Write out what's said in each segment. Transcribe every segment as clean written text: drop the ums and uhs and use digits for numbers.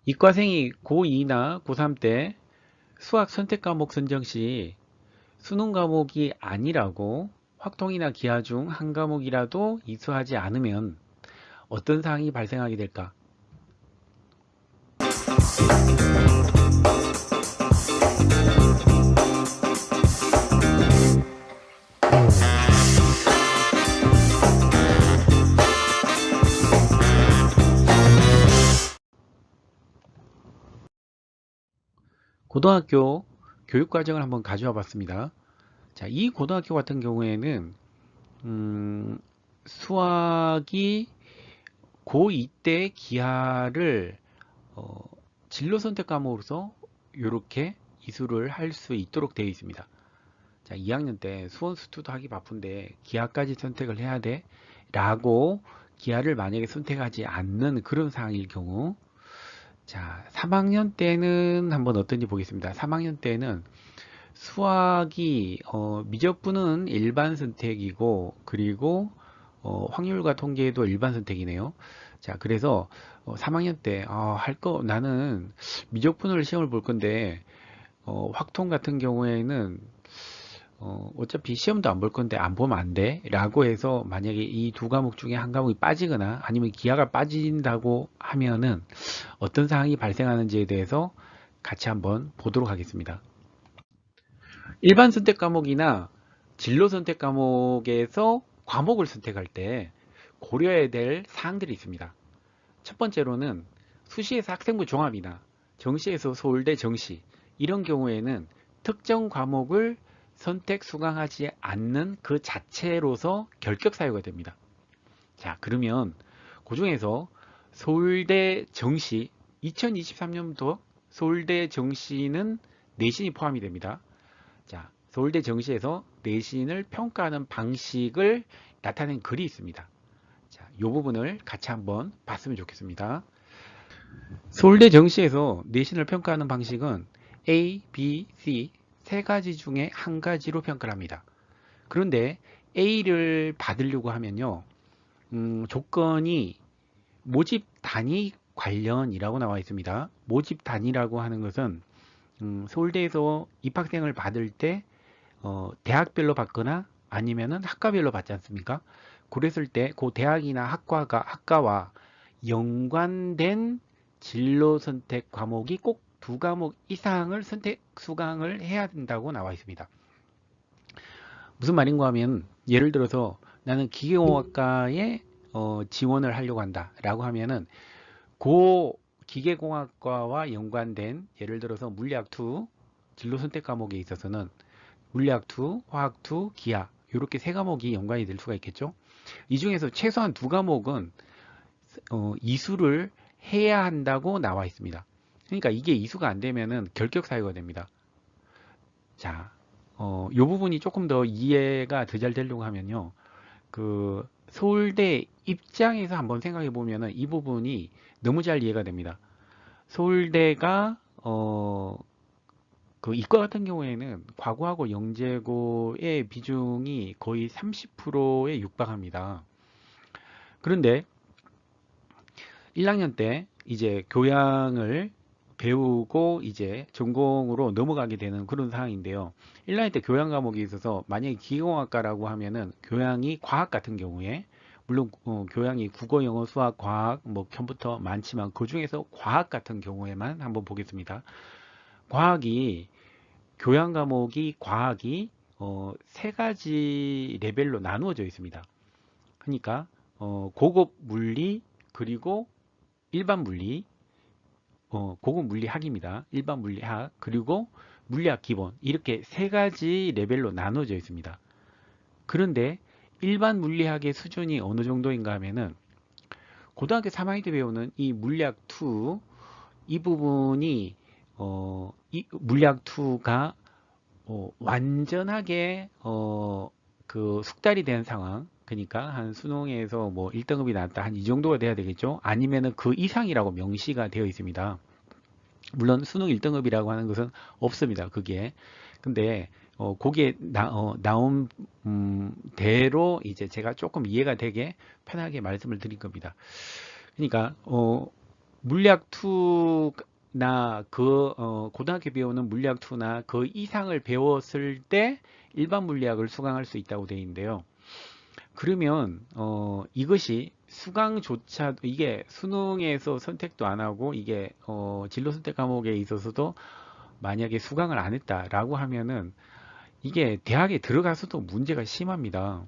이과생이 고2나 고3 때 수학 선택 과목 선정 시 수능 과목이 아니라고 확통이나 기하 중 한 과목이라도 이수하지 않으면 어떤 사항이 발생하게 될까? 고등학교 교육과정을 한번 가져와 봤습니다. 자, 이 고등학교 같은 경우에는 수학이 고2 때 기하를 어, 진로 선택 과목으로서 이렇게 이수를 할 수 있도록 되어 있습니다. 자, 2학년 때 수원 수투도 하기 바쁜데 기하까지 선택을 해야 돼? 라고 기하를 만약에 선택하지 않는 그런 상황일 경우, 자, 3학년 때는 한번 어떤지 보겠습니다. 3학년 때는 수학이 미적분은 일반 선택이고, 그리고 확률과 통계도 일반 선택이네요. 자, 그래서 3학년 때 할 거 나는 미적분을 시험을 볼 건데 확통 같은 경우에는 어차피 시험도 안 볼 건데 안 보면 안 돼? 라고 해서 만약에 이 두 과목 중에 한 과목이 빠지거나 아니면 기하가 빠진다고 하면은 어떤 상황이 발생하는지에 대해서 같이 한번 보도록 하겠습니다. 일반 선택 과목이나 진로 선택 과목에서 과목을 선택할 때 고려해야 될 사항들이 있습니다. 첫 번째로는 수시에서 학생부 종합이나 정시에서 서울대 정시 이런 경우에는 특정 과목을 선택 수강하지 않는 그 자체로서 결격 사유가 됩니다. 자, 그러면 그 중에서 서울대 정시 2023년부터 서울대 정시는 내신이 포함이 됩니다. 자, 서울대 정시에서 내신을 평가하는 방식을 나타낸 글이 있습니다. 자, 이 부분을 같이 한번 봤으면 좋겠습니다. 서울대 정시에서 내신을 평가하는 방식은 A, B, C 세 가지 중에 한 가지로 평가를 합니다. 그런데 A를 받으려고 하면요, 조건이 모집 단위 관련이라고 나와 있습니다. 모집 단위라고 하는 것은 서울대에서 입학생을 받을 때 대학별로 받거나 아니면은 학과별로 받지 않습니까? 그랬을 때 그 대학이나 학과와 연관된 진로 선택 과목이 꼭 두 과목 이상을 선택 수강을 해야 된다고 나와 있습니다. 무슨 말인가 하면 예를 들어서 나는 기계공학과에 지원을 하려고 한다 라고 하면은 그 기계공학과와 연관된 예를 들어서 물리학2 진로 선택 과목에 있어서는 물리학2, 화학2, 기하 이렇게 세 과목이 연관이 될 수가 있겠죠. 이 중에서 최소한 두 과목은 이수를 해야 한다고 나와 있습니다. 그러니까 이게 이수가 안 되면은 결격 사유가 됩니다. 자, 이 부분이 조금 더 이해가 더 잘 되려고 하면요. 그 서울대 입장에서 한번 생각해 보면은 이 부분이 너무 잘 이해가 됩니다. 서울대가 그 이과 같은 경우에는 과고하고 영재고의 비중이 거의 30%에 육박합니다. 그런데 1학년 때 이제 교양을 배우고 이제 전공으로 넘어가게 되는 그런 상황인데요. 1학년 때 교양 과목이 있어서 만약에 기계공학과라고 하면은 교양이 과학 같은 경우에 물론 교양이 국어, 영어, 수학, 과학 뭐 컴퓨터 많지만 그 중에서 과학 같은 경우에만 한번 보겠습니다. 과학이 교양 과목이 과학이 세 가지 레벨로 나누어져 있습니다. 그러니까 고급 물리 그리고 일반 물리, 고급 물리학입니다. 일반 물리학 그리고 물리학 기본 이렇게 세 가지 레벨로 나누어져 있습니다. 그런데 일반 물리학의 수준이 어느 정도인가 하면은 고등학교 3학년 때 배우는 이 물리학 2 이 부분이 이 물리학 2가 완전하게 그 숙달이 된 상황 그러니까 한 수능에서 뭐 1등급이 나왔다 한 이 정도가 돼야 되겠죠. 아니면은 그 이상이라고 명시가 되어 있습니다. 물론 수능 1등급이라고 하는 것은 없습니다. 그게 근데 거기에 나온 대로 이제 제가 조금 이해가 되게 편하게 말씀을 드린 겁니다. 그러니까 물리학 2나 고등학교 배우는 물리학 2나 그 이상을 배웠을 때 일반 물리학을 수강할 수 있다고 되어 있는데요. 그러면 이것이 수강조차 이게 수능에서 선택도 안 하고 이게 진로 선택 과목에 있어서도 만약에 수강을 안 했다라고 하면은 이게 대학에 들어가서도 문제가 심합니다.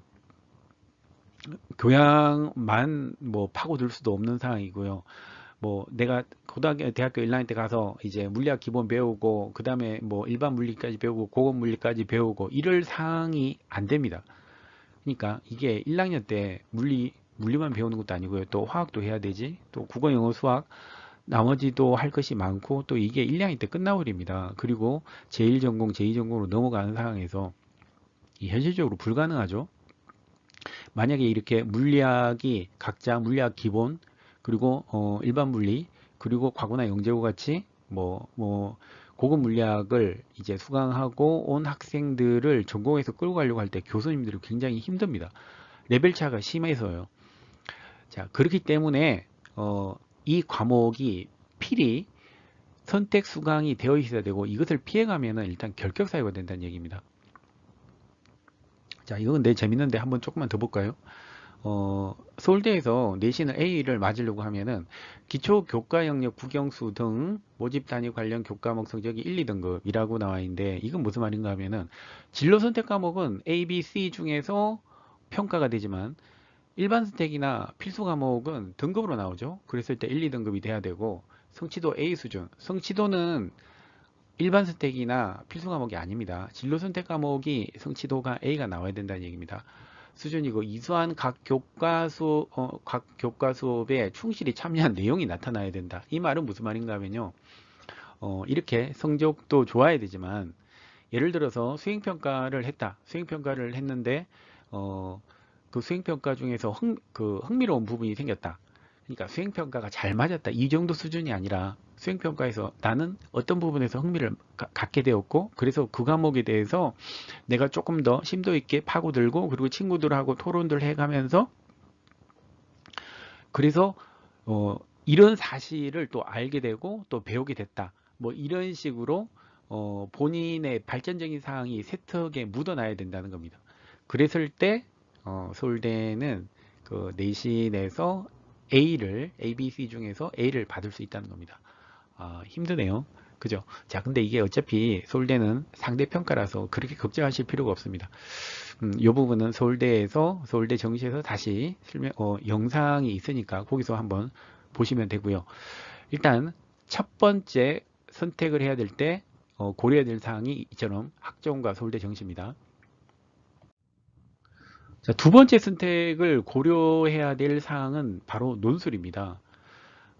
교양만 뭐 파고들 수도 없는 상황이고요. 뭐 내가 고등학교 대학교 1학년 때 가서 이제 물리학 기본 배우고 그 다음에 뭐 일반 물리까지 배우고 고급 물리까지 배우고 이럴 상황이 안 됩니다. 그러니까 이게 1학년 때 물리만 배우는 것도 아니고요. 또 화학도 해야 되지. 또 국어, 영어, 수학 나머지도 할 것이 많고 또 이게 1학년 때 끝나버립니다. 그리고 제1전공, 제2전공으로 넘어가는 상황에서 현실적으로 불가능하죠. 만약에 이렇게 물리학이 각자 물리학 기본 그리고 일반 물리 그리고 과거나 영재고 같이 뭐 고급 물리학을 이제 수강하고 온 학생들을 전공에서 끌고 가려고 할 때 교수님들이 굉장히 힘듭니다. 레벨 차가 심해서요. 자, 그렇기 때문에 이 과목이 필히 선택 수강이 되어 있어야 되고 이것을 피해가면은 일단 결격 사유가 된다는 얘기입니다. 자, 이건 내 재밌는데 한번 조금만 더 볼까요? 서울대에서 내신을 A를 맞으려고 하면은 기초 교과 영역 국영수 등 모집 단위 관련 교과목 성적이 1, 2등급이라고 나와 있는데 이건 무슨 말인가 하면은 진로 선택 과목은 A, B, C 중에서 평가가 되지만 일반 선택이나 필수 과목은 등급으로 나오죠. 그랬을 때 1, 2등급이 돼야 되고 성취도 A 수준. 성취도는 일반 선택이나 필수 과목이 아닙니다. 진로 선택 과목이 성취도가 A가 나와야 된다는 얘기입니다. 수준이고 이수한 각 교과 수업에 충실히 참여한 내용이 나타나야 된다. 이 말은 무슨 말인가 하면요. 이렇게 성적도 좋아야 되지만 예를 들어서 수행평가를 했다. 수행평가를 했는데 그 수행평가 중에서 흥미로운 부분이 생겼다. 그러니까 수행평가가 잘 맞았다. 이 정도 수준이 아니라 수행평가에서 나는 어떤 부분에서 흥미를 갖게 되었고 그래서 그 과목에 대해서 내가 조금 더 심도 있게 파고들고 그리고 친구들하고 토론들 해가면서 그래서 이런 사실을 또 알게 되고 또 배우게 됐다. 뭐 이런 식으로 본인의 발전적인 사항이 세특에 묻어나야 된다는 겁니다. 그랬을 때 서울대는 그 내신에서 A를 A, B, C 중에서 A를 받을 수 있다는 겁니다. 힘드네요. 그죠? 자, 근데 이게 어차피 서울대는 상대평가라서 그렇게 걱정하실 필요가 없습니다. 이 부분은 서울대 정시에서 다시 영상이 있으니까 거기서 한번 보시면 되고요. 일단 첫 번째 선택을 해야 될 때 고려해야 될 사항이 이처럼 학종과 서울대 정시입니다. 자, 두 번째 선택을 고려해야 될 사항은 바로 논술입니다.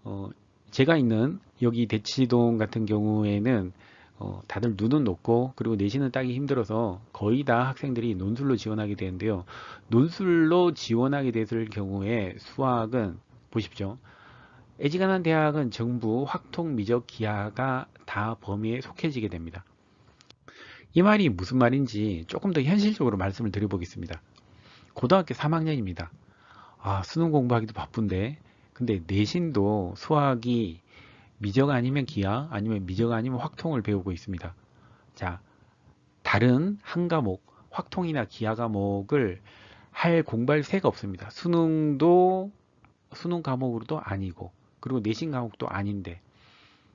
어, 제가 있는 여기 대치동 같은 경우에는 다들 눈은 높고 그리고 내신은 따기 힘들어서 거의 다 학생들이 논술로 지원하게 되는데요. 논술로 지원하게 됐을 경우에 수학은 보십시오. 애지간한 대학은 정부 확통 미적 기하가 다 범위에 속해지게 됩니다. 이 말이 무슨 말인지 조금 더 현실적으로 말씀을 드려보겠습니다. 고등학교 3학년입니다. 수능 공부하기도 바쁜데 근데 내신도 수학이 미적 아니면 기하 아니면 미적 아니면 확통을 배우고 있습니다. 자, 다른 한 과목 확통이나 기하 과목을 할 공부할 새가 없습니다. 수능도 수능 과목으로도 아니고 그리고 내신 과목도 아닌데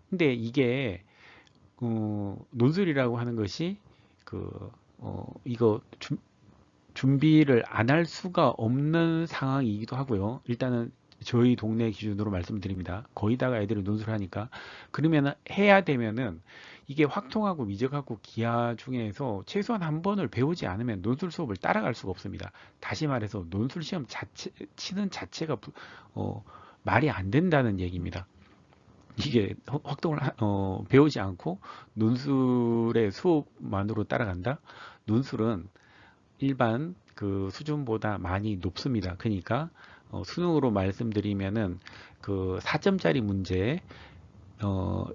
근데 이게 논술이라고 하는 것이 이거 준비를 안 할 수가 없는 상황이기도 하고요. 일단은 저희 동네 기준으로 말씀드립니다. 거의 다가 애들이 논술을 하니까 그러면 해야 되면은 이게 확통하고 미적하고 기하 중에서 최소한 한 번을 배우지 않으면 논술 수업을 따라갈 수가 없습니다. 다시 말해서 논술 시험 치는 자체가 말이 안 된다는 얘기입니다. 이게 확동을 배우지 않고 논술의 수업만으로 따라간다? 논술은 일반 그 수준보다 많이 높습니다. 그러니까 수능으로 말씀드리면은 그 4점짜리 문제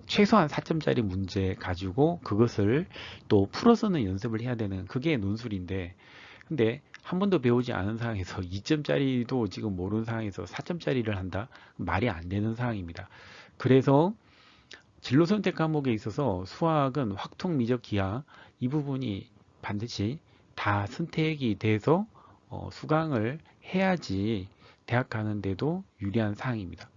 최소한 4점짜리 문제 가지고 그것을 또 풀어서는 연습을 해야 되는 그게 논술인데 근데 한 번도 배우지 않은 상황에서 2점짜리도 지금 모르는 상황에서 4점짜리를 한다? 말이 안 되는 상황입니다. 그래서 진로 선택 과목에 있어서 수학은 확통, 미적, 기하 이 부분이 반드시 다 선택이 돼서 수강을 해야지 대학 가는데도 유리한 사항입니다.